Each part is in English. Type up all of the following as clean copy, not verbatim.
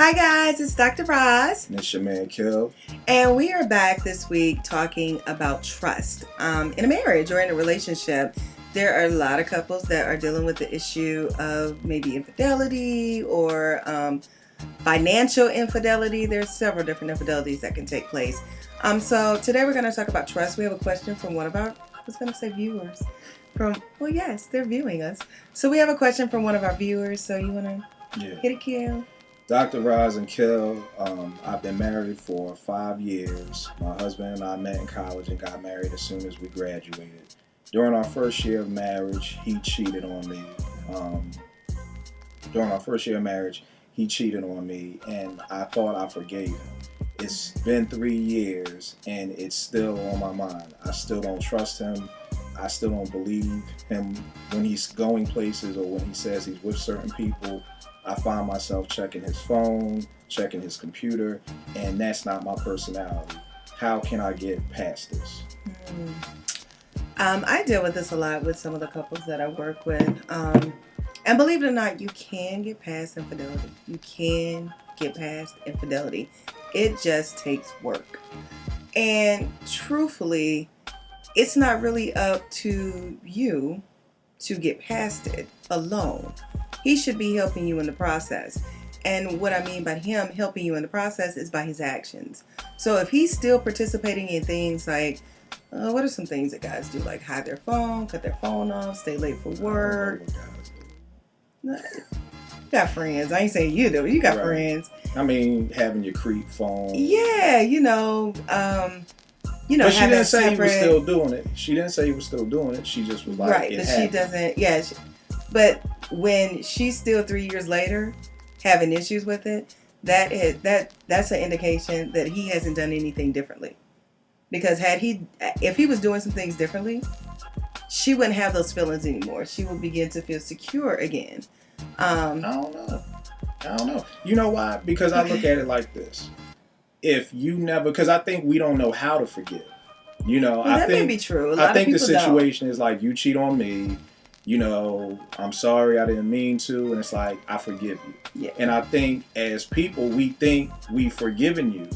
Hi guys, it's Dr. Roz. And it's your man Kil. And we are back this week talking about trust. In a marriage or in a relationship, there are a lot of couples that are dealing with the issue of maybe infidelity or financial infidelity. There's several different infidelities that can take place. So today we're going to talk about trust. We have a question from one of our, viewers. Yes, they're viewing us. So we have a question from one of our viewers. So you want to hit it, Kil? Dr. Roz and Kil, I've been married for 5 years. My husband and I met in college and got married as soon as we graduated. During our first year of marriage, he cheated on me. And I thought I forgave him. It's been 3 years, and it's still on my mind. I still don't trust him. I still don't believe him when he's going places or when he says he's with certain people. I find myself checking his phone, checking his computer, and that's not my personality. How can I get past this? I deal with this a lot with some of the couples that I work with. And believe it or not, you can get past infidelity. You can get past infidelity. It just takes work. And truthfully, it's not really up to you to get past it alone. He should be helping you in the process. And what I mean by him helping you in the process is by his actions. So if he's still participating in things like, what are some things that guys do? Like hide their phone, cut their phone off, stay late for work. You got friends. I ain't saying you do. You got friends. I mean, having your creep phone. Yeah, but she didn't say he was still doing it. She didn't say he was still doing it. She just was like, right, but she doesn't. Yeah, but when she's still 3 years later having issues with it, that's an indication that he hasn't done anything differently. Because if he was doing some things differently, she wouldn't have those feelings anymore. She would begin to feel secure again. I don't know. You know why? Because I look at it like this. Because I think we don't know how to forgive. That may be true. I think the situation is like, you cheat on me. I'm sorry, I didn't mean to. And it's like, I forgive you. Yeah. And I think as people, we think we've forgiven you,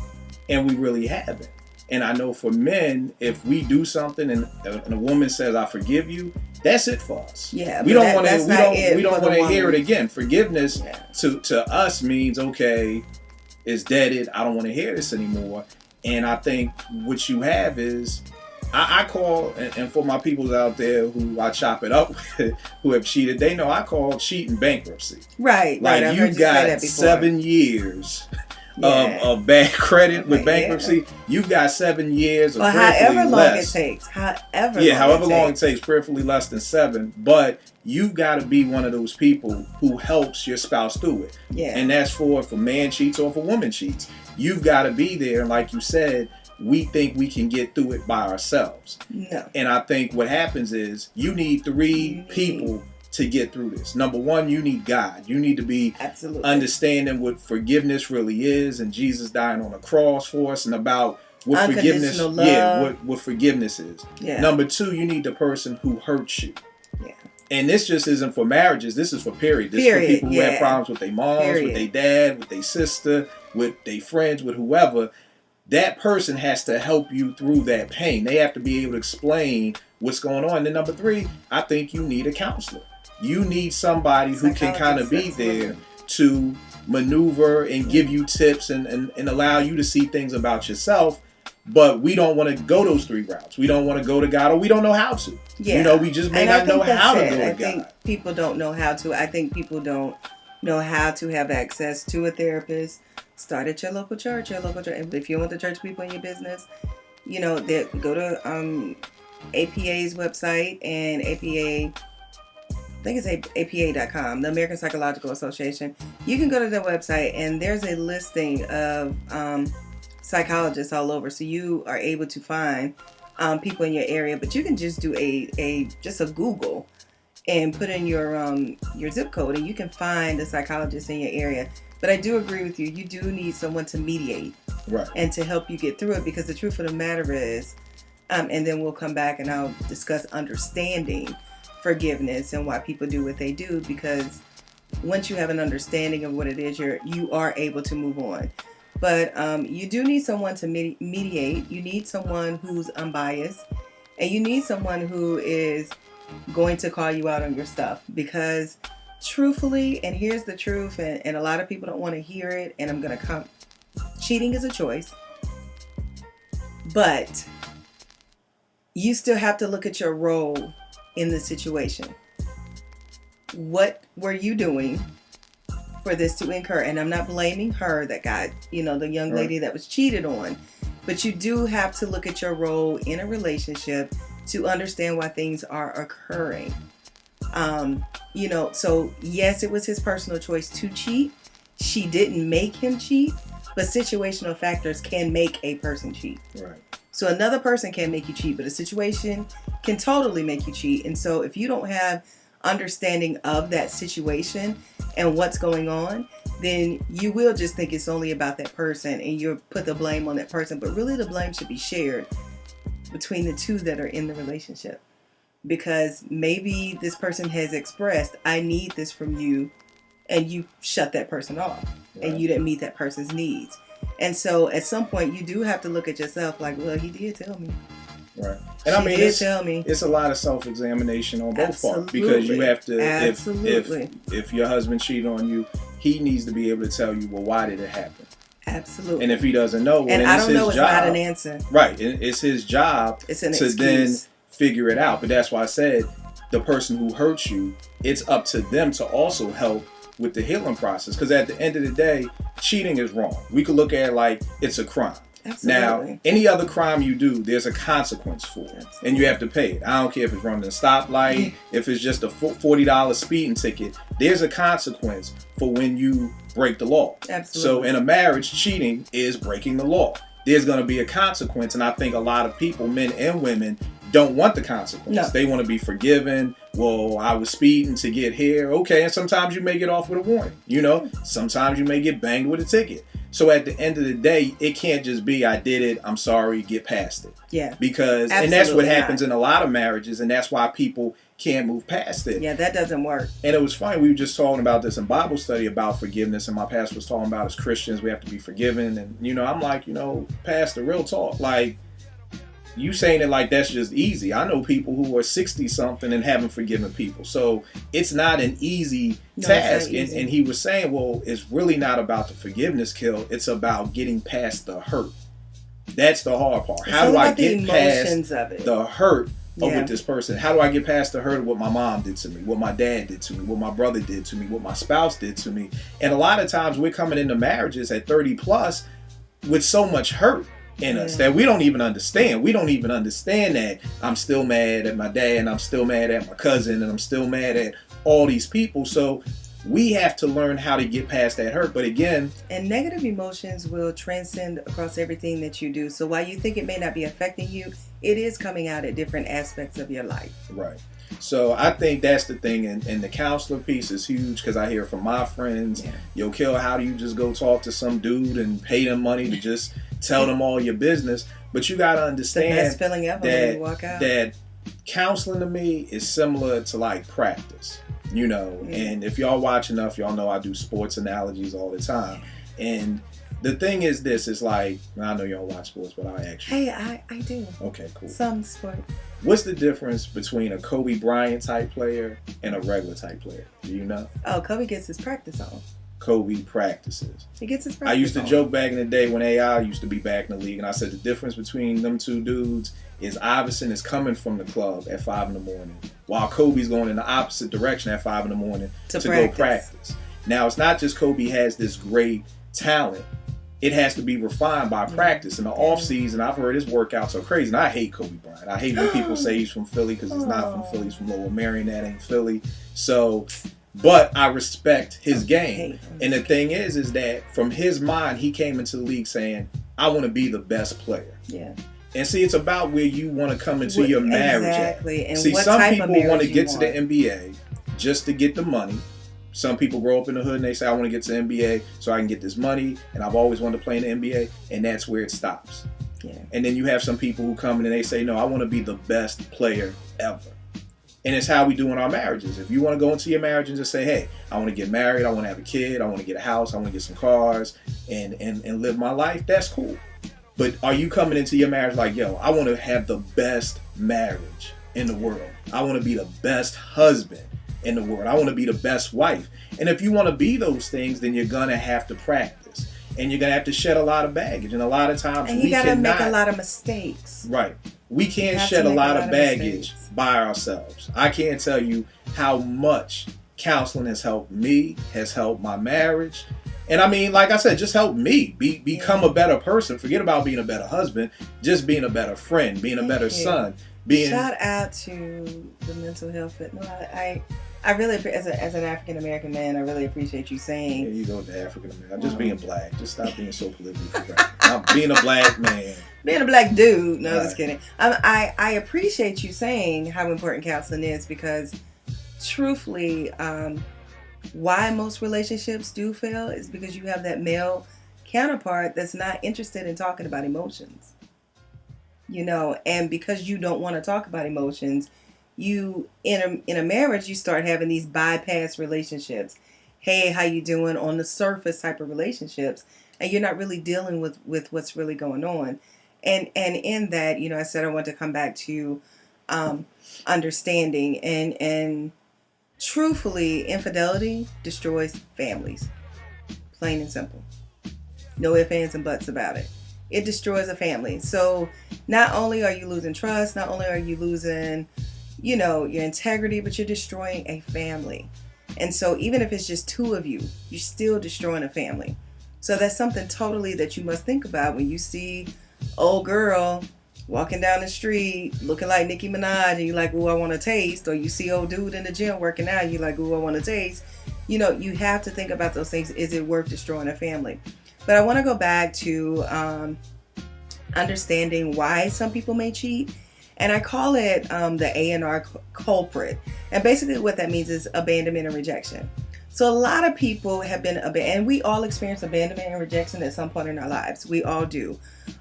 and we really haven't. And I know for men, if we do something and a woman says, I forgive you, that's it for us. Yeah, we don't want to hear it again. Forgiveness to us means, okay, it's deaded. I don't want to hear this anymore. And I think what you have is, I call, and for my people out there who I chop it up with, who have cheated, they know I call cheating bankruptcy. Right. Like you got 7 years of bad credit with bankruptcy. You got 7 years of however long less. It takes. However long it takes, prayerfully less than 7. But you got to be one of those people who helps your spouse through it. Yeah. And that's for man cheats or for woman cheats. You've got to be there. And like you said, we think we can get through it by ourselves. No. And I think what happens is you need 3 people to get through this. Number 1, you need God. You need to be understanding what forgiveness really is, and Jesus dying on the cross for us, and about what forgiveness, what forgiveness is. Yeah. Number 2, you need the person who hurts you. Yeah. And this just isn't for marriages. This is for period. This is for people who have problems with their moms, with their dad, with their sister, with their friends, with whoever. That person has to help you through that pain. They have to be able to explain what's going on. And then number 3, I think you need a counselor. You need somebody who can kind of be there to maneuver and give you tips and allow you to see things about yourself. But we don't want to go those 3 routes. We don't want to go to God, or we don't know how to. Yeah. We just may not know how to go to God. I think people don't know how to. I think people don't know how to have access to a therapist. Start at your local church. If you want the church people in your business, go to APA's website and APA. I think it's APA.com, the American Psychological Association. You can go to their website, and there's a listing of psychologists all over, so you are able to find people in your area. But you can just do a Google and put in your zip code, and you can find a psychologist in your area. But I do agree with you. You do need someone to mediate and to help you get through it, because the truth of the matter is, and then we'll come back and I'll discuss understanding forgiveness and why people do what they do, because once you have an understanding of what it is, you are able to move on. But you do need someone to mediate. You need someone who's unbiased, and you need someone who is going to call you out on your stuff. Because truthfully, and here's the truth, and a lot of people don't want to hear it, and I'm going to come. Cheating is a choice, but you still have to look at your role in the situation. What were you doing for this to incur? And I'm not blaming her that got, the young lady that was cheated on. But you do have to look at your role in a relationship to understand why things are occurring. So yes, it was his personal choice to cheat. She didn't make him cheat, but situational factors can make a person cheat. Right. So another person can make you cheat, but a situation can totally make you cheat. And so if you don't have understanding of that situation and what's going on, then you will just think it's only about that person and you'll put the blame on that person. But really the blame should be shared between the two that are in the relationship. Because maybe this person has expressed, I need this from you, and you shut that person off. Right. And you didn't meet that person's needs. And so at some point you do have to look at yourself like, well, he did tell me. Right. And it's a lot of self-examination on both parts, because you have to, if your husband cheated on you, he needs to be able to tell you, well, why did it happen? Absolutely. And if he doesn't know, well, and then I don't know, it's not an answer. Right. It's his job to then figure it out. But that's why I said the person who hurts you, it's up to them to also help with the healing process. Because at the end of the day, cheating is wrong. We could look at it like it's a crime. Absolutely. Now, any other crime you do, there's a consequence for it. Absolutely. And you have to pay it. I don't care if it's running a stoplight, if it's just a $40 speeding ticket. There's a consequence for when you break the law. Absolutely. So in a marriage, cheating is breaking the law. There's going to be a consequence. And I think a lot of people, men and women, don't want the consequence. No. They want to be forgiven. Well, I was speeding to get here. Okay. And sometimes you may get off with a warning. Sometimes you may get banged with a ticket. So at the end of the day, it can't just be, I did it, I'm sorry, get past it. Yeah. Because, absolutely, and that's what happens in a lot of marriages, and that's why people can't move past it. Yeah, that doesn't work. And it was funny, we were just talking about this in Bible study about forgiveness, and my pastor was talking about as Christians, we have to be forgiven. And, I'm like, Pastor, real talk, like, you saying it like that's just easy. I know people who are 60-something and haven't forgiven people. So it's not an easy task. Easy. And he was saying, well, it's really not about the forgiveness, Kil. It's about getting past the hurt. That's the hard part. How do I get past the hurt of with this person? How do I get past the hurt of what my mom did to me, what my dad did to me, what my brother did to me, what my spouse did to me? And a lot of times we're coming into marriages at 30 plus with so much hurt in us that we don't even understand. We don't even understand that I'm still mad at my dad, and I'm still mad at my cousin, and I'm still mad at all these people. So we have to learn how to get past that hurt. But again, and negative emotions will transcend across everything that you do. So while you think it may not be affecting you, it is coming out at different aspects of your life. Right. So I think that's the thing, and the counselor piece is huge, because I hear from my friends, yo, Kil, how do you just go talk to some dude and pay them money to just tell them all your business? But you got to understand the best feeling ever when you walk out. That counseling to me is similar to like practice, and if y'all watch enough, y'all know I do sports analogies all the time. And the thing is this, is like, I know you don't watch sports, but I actually. Hey, I do. Okay, cool. Some sports. What's the difference between a Kobe Bryant type player and a regular type player? Do you know? Oh, Kobe gets his practice on. Kobe practices. He gets his practice I used to joke back in the day when AI used to be back in the league, and I said the difference between them two dudes is Iverson is coming from the club at 5 a.m, while Kobe's going in the opposite direction at 5 a.m. to go practice. Now, it's not just Kobe has this great talent. It has to be refined by practice. In the off season, I've heard his workouts are crazy. And I hate Kobe Bryant. I hate when people say he's from Philly, because he's not from Philly. He's from Lower Marion. That ain't Philly. So, but I respect his game. And the thing is that from his mind, he came into the league saying, I want to be the best player. Yeah. And see, it's about where you want to come into your marriage. Exactly. And see, what some type people of want to get you to the NBA just to get the money. Some people grow up in the hood and they say, I want to get to the NBA so I can get this money, and I've always wanted to play in the NBA, and that's where it stops. Yeah. And then you have some people who come in and they say, no, I want to be the best player ever. And it's how we do in our marriages. If you want to go into your marriage and just say, hey, I want to get married, I want to have a kid, I want to get a house, I want to get some cars and live my life, that's cool. But are you coming into your marriage like, yo, I want to have the best marriage in the world. I want to be the best husband in the world. I want to be the best wife. And if you want to be those things, then you're going to have to practice. And you're going to have to shed a lot of baggage. And a lot of times and you got to make a lot of mistakes. Right. We can't shed a lot of baggage by ourselves. I can't tell you how much counseling has helped me, has helped my marriage. And I mean, like I said, just help me become a better person. Forget about being a better husband, just being a better friend, being a better son. Shout out to the mental health. No, I really, as an African American man, I really appreciate you saying. There you go, the African American. I'm just being black. Just stop being so politically correct. I'm being a black man. Being a black dude. No, right. Just kidding. I appreciate you saying how important counseling is because, truthfully, why most relationships do fail is because you have that male counterpart that's not interested in talking about emotions. You know, and because you don't want to talk about emotions, you in a marriage you start having these bypass relationships. Hey, how you doing on the surface type of relationships, and you're not really dealing with what's really going on. And in that, you know, I said I want to come back to understanding and truthfully, infidelity destroys families. Plain and simple. No ifs, ands, and buts about it. It destroys a family. So not only are you losing trust, not only are you losing, you know, your integrity, but you're destroying a family. And so even if it's just two of you, you're still destroying a family. So that's something totally that you must think about when you see old girl walking down the street looking like Nicki Minaj and you're like, ooh, I want to taste. Or you see old dude in the gym working out, you're like, ooh, I want to taste. You know, you have to think about those things. Is it worth destroying a family? But I want to go back to understanding why some people may cheat. And I call it the A&R culprit. And basically what that means is abandonment and rejection. So a lot of people have been abandoned, and we all experience abandonment and rejection at some point in our lives. We all do.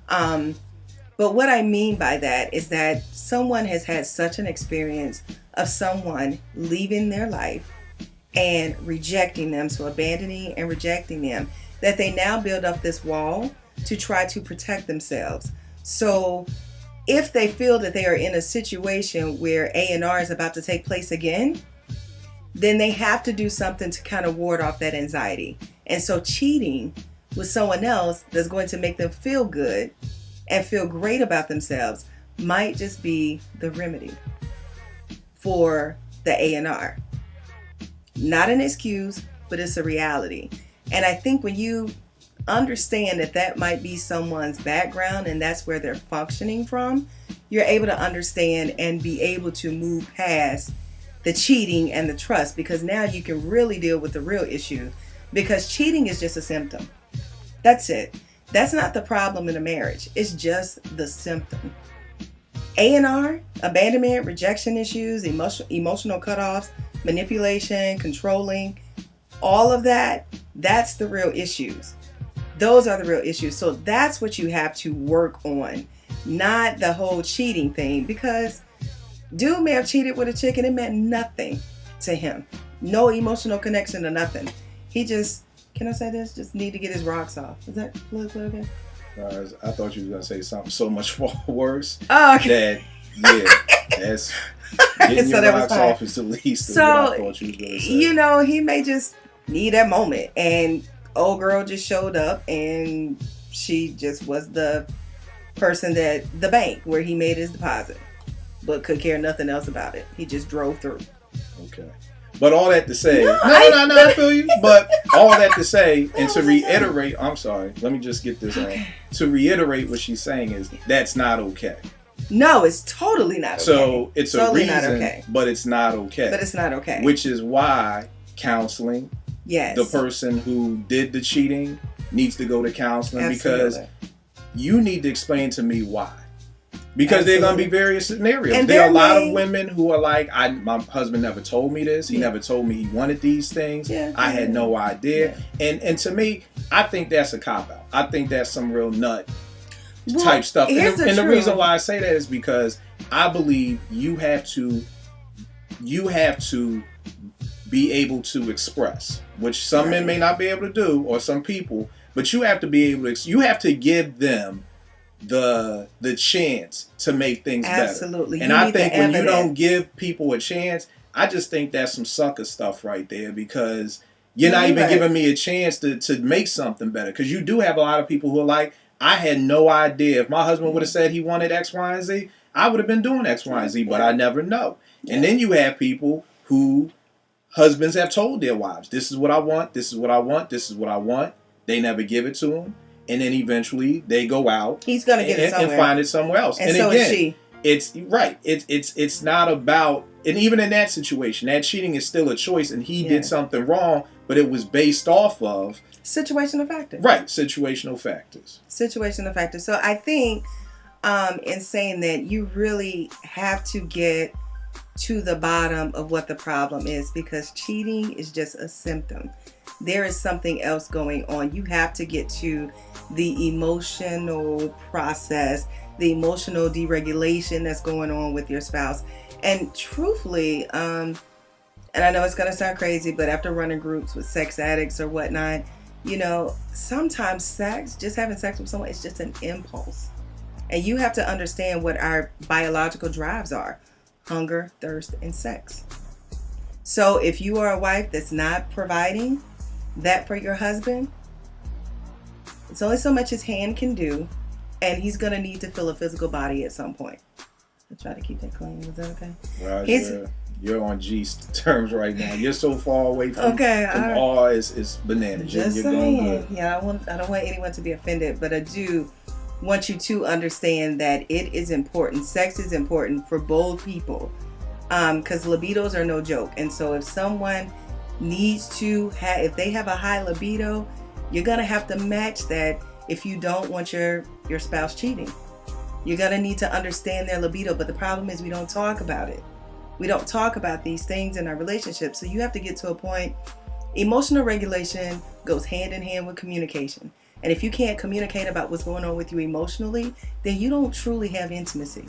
But what I mean by that is that someone has had such an experience of someone leaving their life and rejecting them, so abandoning and rejecting them, that they now build up this wall to try to protect themselves. So if they feel that they are in a situation where A&R is about to take place again, then they have to do something to kind of ward off that anxiety. And so cheating with someone else that's going to make them feel good and feel great about themselves might just be the remedy for the A&R. Not an excuse, but it's a reality. And I think when you understand that that might be someone's background and that's where they're functioning from, you're able to understand and be able to move past the cheating and the trust, because now you can really deal with the real issue, because cheating is just a symptom. That's it. That's not the problem in a marriage. It's just the symptom. A&R, abandonment, rejection issues, emotional cutoffs, manipulation, controlling, all of that, that's the real issues. Those are the real issues. So that's what you have to work on, not the whole cheating thing, because dude may have cheated with a chick and it meant nothing to him. No emotional connection or nothing. He just, can I say this? Just need to get his rocks off. Is that politically okay? I thought you were going to say something so much worse. Oh, okay. That's getting your rocks off is the least of what I thought you was going to say. You know, he may just need that moment. And old girl just showed up and she just was the person that the bank where he made his deposit, but could care nothing else about it. He just drove through. Okay. But all that to say, no, I feel you. But all that to say, and to reiterate, I'm sorry, let me just get this on. To reiterate what she's saying is that's not okay. No, it's totally not okay. So it's totally a reason, not okay. But it's not okay. But it's not okay. Which is why counseling, yes, the person who did the cheating needs to go to counseling. Absolutely. Because you need to explain to me why. Because there are going to be various scenarios. And there are a lot of women who are like, my husband never told me this. He never told me he wanted these things. Yeah, I had no idea. Yeah. And to me, I think that's a cop-out. I think that's some real nut type stuff. And the reason why I say that is because I believe you have to you have to be able to express, which some men may not be able to do, or some people, but you have to be able to, you have to give them the chance to make things better. Absolutely. And I think when you don't give people a chance, I just think that's some sucker stuff right there, because you're not even giving me a chance to make something better. Because you do have a lot of people who are like, I had no idea. If my husband would have said he wanted X, Y, and Z, I would have been doing X, Y, and Z, but I never know. And then you have people who husbands have told their wives, this is what I want, this is what I want, this is what I want. They never give it to them. And then eventually they go out. He's going to get it somewhere. And find it somewhere else. And so again, is she. It's right. It's not about, and even in that situation, that cheating is still a choice, and he did something wrong, but it was based off of situational factors. Right, situational factors. Situational factors. So I think in saying that, you really have to get to the bottom of what the problem is, because cheating is just a symptom. There is something else going on. You have to get to the emotional process, the emotional deregulation that's going on with your spouse. And truthfully, and I know it's going to sound crazy, but after running groups with sex addicts or whatnot, you know, sometimes sex, just having sex with someone, is just an impulse. And you have to understand what our biological drives are: hunger, thirst, and sex. So if you are a wife that's not providing that for your husband, it's only so much his hand can do, and he's going to need to feel a physical body at some point. I'll try to keep that clean. Is that okay? Well, you're on G terms right now. You're so far away from right. R is bananas. Just you're saying. Going good. Yeah, I don't want anyone to be offended, but I do want you to understand that it is important. Sex is important for both people, because libidos are no joke. And so if someone needs to have, if they have a high libido, you're gonna have to match that if you don't want your spouse cheating. You're gonna need to understand their libido. But the problem is, we don't talk about it. We don't talk about these things in our relationship. So you have to get to a point. Emotional regulation goes hand in hand with communication. And if you can't communicate about what's going on with you emotionally, then you don't truly have intimacy.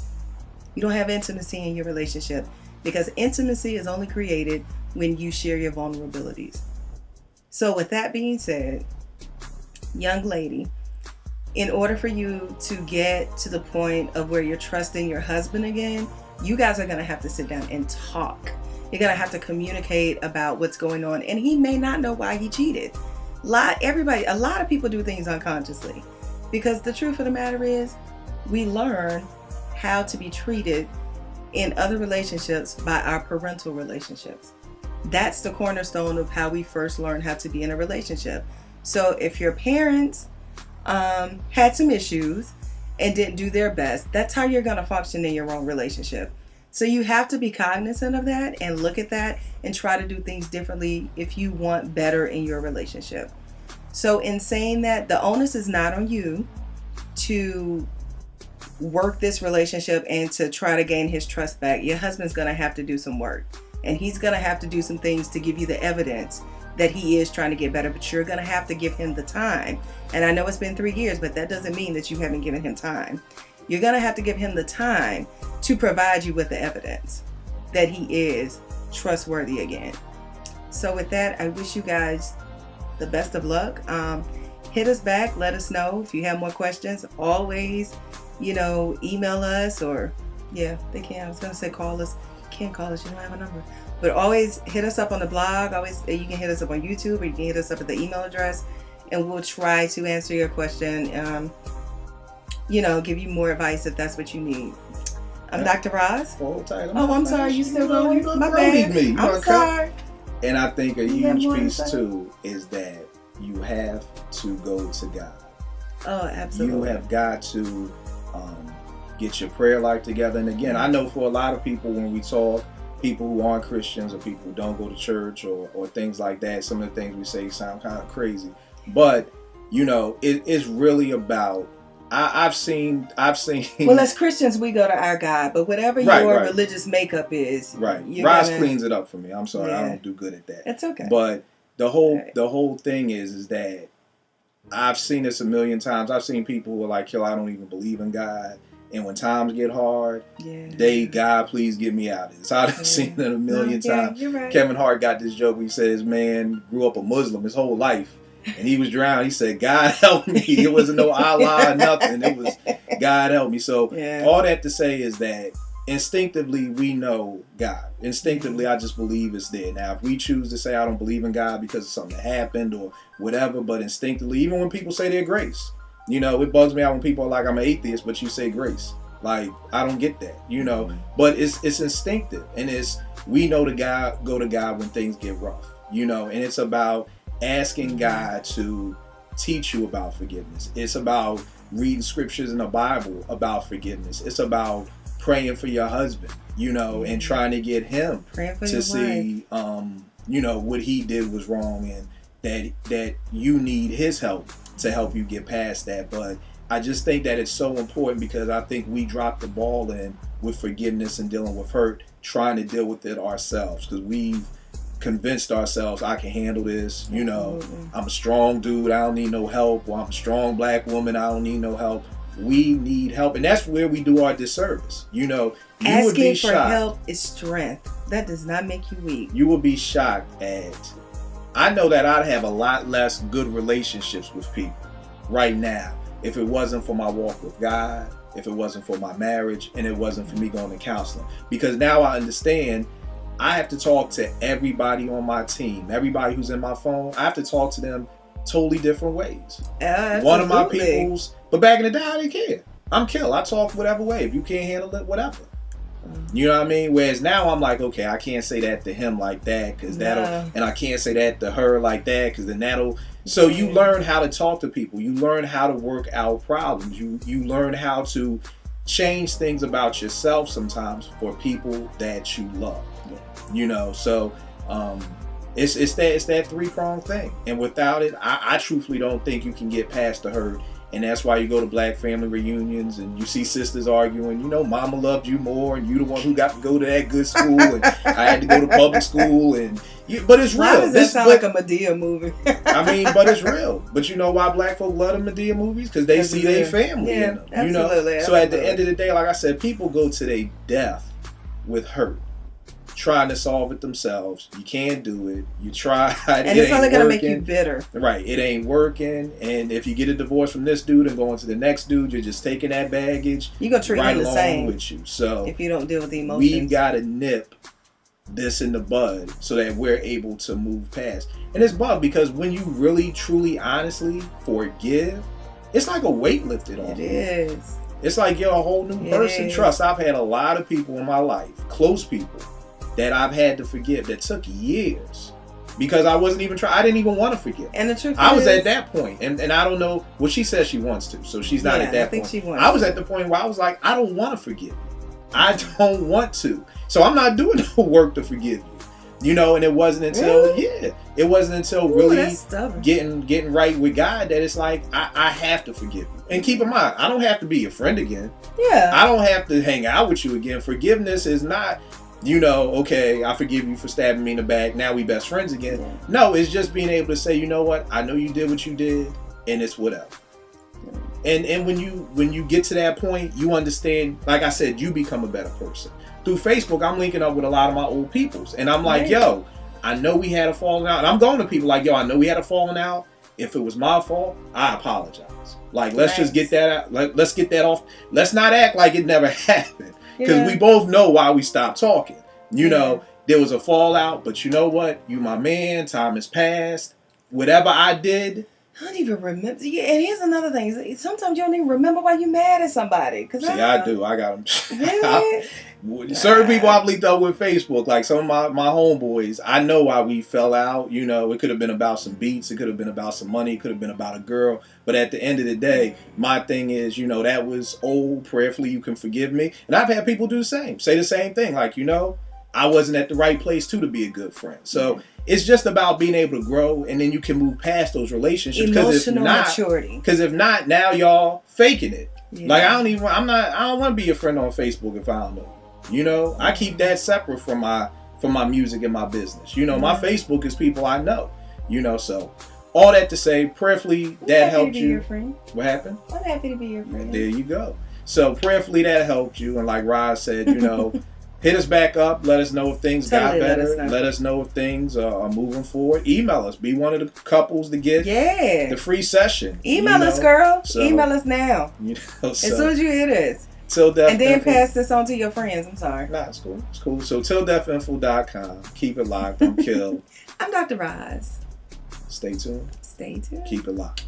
You don't have intimacy in your relationship, because intimacy is only created when you share your vulnerabilities. So with that being said, young lady, in order for you to get to the point of where you're trusting your husband again, you guys are going to have to sit down and talk. You're going to have to communicate about what's going on. And he may not know why he cheated. A lot of people do things unconsciously, because the truth of the matter is, we learn how to be treated in other relationships by our parental relationships. That's the cornerstone of how we first learn how to be in a relationship. So if your parents had some issues and didn't do their best, that's how you're going to function in your own relationship. So you have to be cognizant of that and look at that and try to do things differently if you want better in your relationship. So in saying that, the onus is not on you to work this relationship and to try to gain his trust back. Your husband's going to have to do some work, and he's going to have to do some things to give you the evidence that he is trying to get better, but you're going to have to give him the time. And I know it's been 3 years, but that doesn't mean that you haven't given him time. You're going to have to give him the time to provide you with the evidence that he is trustworthy again. So with that, I wish you guys the best of luck. Hit us back. Let us know if you have more questions. Always, email us, or they can. I was going to say call us. You can't call us. You don't have a number. But always hit us up on the blog. You can hit us up on YouTube, or you can hit us up at the email address, and we'll try to answer your question. Give you more advice if that's what you need. I'm Dr. Roz. I'm sorry. You still going? My bad. I'm sorry. And I think a huge piece too is that you have to go to God. Oh, absolutely. You have got to get your prayer life together. And again, I know for a lot of people, when we talk, people who aren't Christians or people who don't go to church or things like that, some of the things we say sound kind of crazy. But, it's really about, I've seen. Well, as Christians, we go to our God, but whatever your religious makeup is, Roz cleans it up for me. I'm sorry, I don't do good at that. It's okay. But the whole thing is that I've seen this a million times. I've seen people who are like, "Kil, I don't even believe in God," And when times get hard, God, please get me out of this. I've seen it a million times. You're right. Kevin Hart got this joke where he said his man grew up a Muslim his whole life. And he was drowned. He said, God help me. It wasn't no Allah or nothing. It was, God help me. So all that to say is that instinctively we know God. Instinctively, I just believe it's there. Now, if we choose to say I don't believe in God because of something that happened or whatever, but instinctively, even when people say their grace, you know, it bugs me out when people are like, I'm an atheist, but you say grace. Like, I don't get that, you know. But it's instinctive. And we know to go to God when things get rough, you know. And it's about asking God to teach you about forgiveness. It's about reading scriptures in the Bible about forgiveness. It's about praying for your husband, you know, and trying to get him to see, you know, what he did was wrong and that you need his help to help you get past that. But I just think that it's so important because I think we dropped the ball in with forgiveness and dealing with hurt, trying to deal with it ourselves because we've convinced ourselves I can handle this, you know. I'm a strong dude, I don't need no help, or I'm a strong black woman, I don't need no help. We need help, and that's where we do our disservice, you know. Asking for help is strength. That does not make you weak. You would be shocked at, I know that I'd have a lot less good relationships with people right now if it wasn't for my walk with God, if it wasn't for my marriage, and it wasn't for me going to counseling. Because now I understand I have to talk to everybody on my team, everybody who's in my phone. I have to talk to them totally different ways. One of my people's, but back in the day, I didn't care. I'm Kil. I talk whatever way. If you can't handle it, whatever. You know what I mean? Whereas now I'm like, okay, I can't say that to him like that because that'll, and I can't say that to her like that because then that'll. So you learn how to talk to people. You learn how to work out problems. You learn how to change things about yourself sometimes for people that you love. You know, so it's that three-pronged thing, and without it, I truthfully don't think you can get past the hurt. And that's why you go to black family reunions and you see sisters arguing, you know, mama loved you more and you the one who got to go to that good school and I had to go to public school. But it's real. Why does that sound like a Medea movie? I mean, but it's real. But you know why black folk love the Medea movies? Because they see their family in them. You know? So at the end of the day, like I said, people go to their death with hurt, trying to solve it themselves. You can't do it. You try, and it's only gonna make you bitter. Right, it ain't working. And if you get a divorce from this dude and going to the next dude, you're just taking that baggage. You're gonna treat him the same with you. So if you don't deal with the emotions, we've got to nip this in the bud so that we're able to move past. And it's bug because when you really, truly, honestly forgive, it's like a weight lifted off. It is. It's like you're a whole new person. Trust. I've had a lot of people in my life, close people, that I've had to forgive that took years because I wasn't even trying. I didn't even want to forgive. And the truth I was at that point, and I don't know. Well, she says she wants to, so she's not at that point. She wants I was at the point where I was like, I don't want to forgive you. I don't want to. So I'm not doing no work to forgive you. You know, and it wasn't until it wasn't until really getting right with God that it's like I have to forgive you. And keep in mind, I don't have to be your friend again. Yeah. I don't have to hang out with you again. Forgiveness is not, you know, okay, I forgive you for stabbing me in the back. Now we best friends again. Yeah. No, it's just being able to say, you know what? I know you did what you did, and it's whatever. And when you get to that point, you understand. Like I said, you become a better person. Through Facebook, I'm linking up with a lot of my old peoples, and I'm like, yo, I know we had a falling out, and I'm going to people like, yo, I know we had a falling out. If it was my fault, I apologize. Like, let's just get that out. Let's get that off. Let's not act like it never happened. Because we both know why we stopped talking. You know, there was a fallout, but you know what? You my man. Time has passed. Whatever I did. I don't even remember. Yeah, and here's another thing. Sometimes you don't even remember why you mad at somebody. See, I do. I got them. Really? Certain people I've linked up with Facebook, like some of my homeboys, I know why we fell out. You know, it could have been about some beats. It could have been about some money. It could have been about a girl. But at the end of the day, my thing is, you know, that was old. Prayerfully, you can forgive me. And I've had people do the same. Say the same thing. Like, you know, I wasn't at the right place, too, to be a good friend. So it's just about being able to grow, and then you can move past those relationships. Emotional maturity. Because if not, now y'all faking it. Yeah. Like, I don't want to be your friend on Facebook if I don't know you. You know, I keep that separate from my music and my business. You know, my Facebook is people I know. You know, so all that to say, prayerfully, that helped you. Your friend. What happened? I'm happy to be your friend. There you go. So prayerfully that helped you. And like Roz said, you know, hit us back up. Let us know if things got better. Let us know if things are moving forward. Email us. Be one of the couples to get the free session. Email us, girl. So, email us now. You know, as soon as you hear this. And then pass this on to your friends. I'm sorry. Nah, it's cool. It's cool. So tilldeafinfo.com. Keep it locked. I'm Kil. I'm Dr. Roz. Stay tuned. Stay tuned. Keep it locked.